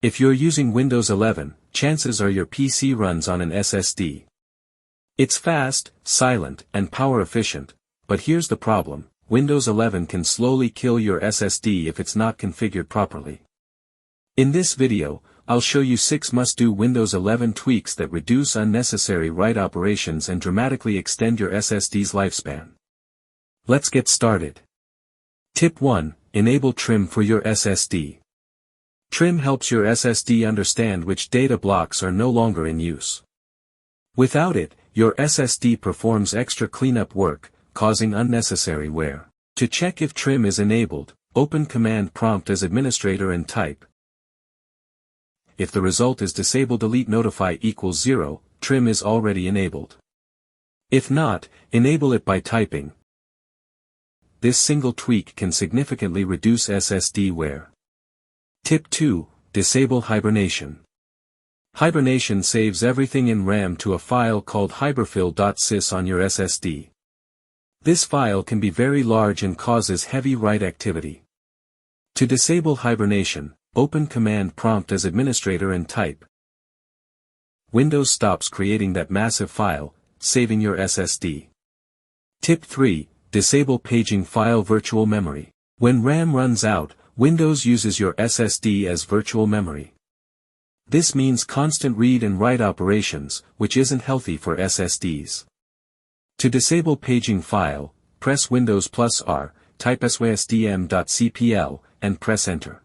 If you're using Windows 11, chances are your PC runs on an SSD. It's fast, silent, and power efficient, but here's the problem: Windows 11 can slowly kill your SSD if it's not configured properly. In this video, I'll show you 6 must-do Windows 11 tweaks that reduce unnecessary write operations and dramatically extend your SSD's lifespan. Let's get started. Tip 1. Enable trim for your SSD. Trim helps your SSD understand which data blocks are no longer in use. Without it, your SSD performs extra cleanup work, causing unnecessary wear. To check if trim is enabled, open Command Prompt as administrator and type. If the result is DisableDeleteNotify equals 0, trim is already enabled. If not, enable it by typing. This single tweak can significantly reduce SSD wear. Tip 2. Disable hibernation. Hibernation saves everything in RAM to a file called hiberfil.sys on your SSD. This file can be very large and causes heavy write activity. To disable hibernation, open Command Prompt as administrator and type. Windows stops creating that massive file, saving your SSD. Tip 3. Disable paging file virtual memory. When RAM runs out, Windows uses your SSD as virtual memory. This means constant read and write operations, which isn't healthy for SSDs. To disable paging file, press Windows plus R, type sysdm.cpl, and press Enter.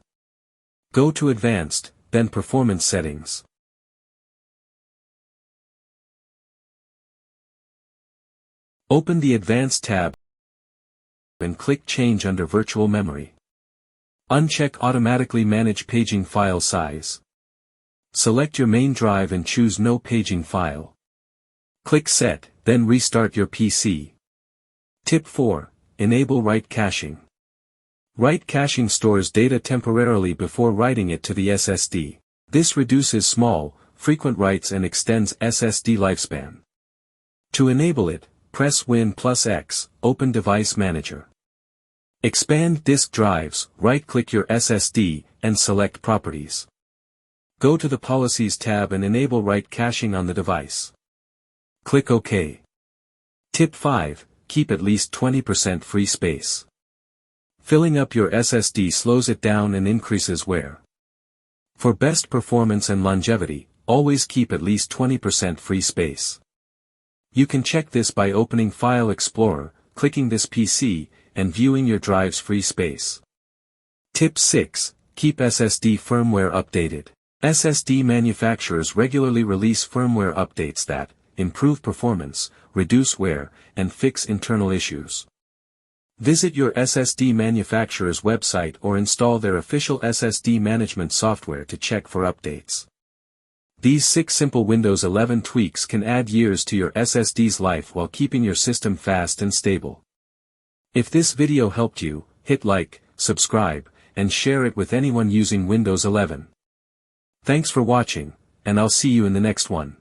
Go to Advanced, then Performance Settings. Open the Advanced tab and click Change under Virtual Memory. Uncheck Automatically Manage Paging File Size. Select your main drive and choose No Paging File. Click Set, then restart your PC. Tip 4. Enable write caching. Write caching stores data temporarily before writing it to the SSD. This reduces small, frequent writes and extends SSD lifespan. To enable it, press Win plus X, open Device Manager. Expand disk drives, right-click your SSD, and select Properties. Go to the Policies tab and enable write caching on the device. Click OK. Tip 5. Keep at least 20% free space. Filling up your SSD slows it down and increases wear. For best performance and longevity, always keep at least 20% free space. You can check this by opening File Explorer, clicking this PC, and viewing your drive's free space. Tip 6. Keep SSD firmware updated. SSD manufacturers regularly release firmware updates that improve performance, reduce wear, and fix internal issues. Visit your SSD manufacturer's website or install their official SSD management software to check for updates. These 6 simple Windows 11 tweaks can add years to your SSD's life while keeping your system fast and stable. If this video helped you, hit like, subscribe, and share it with anyone using Windows 11. Thanks for watching, and I'll see you in the next one.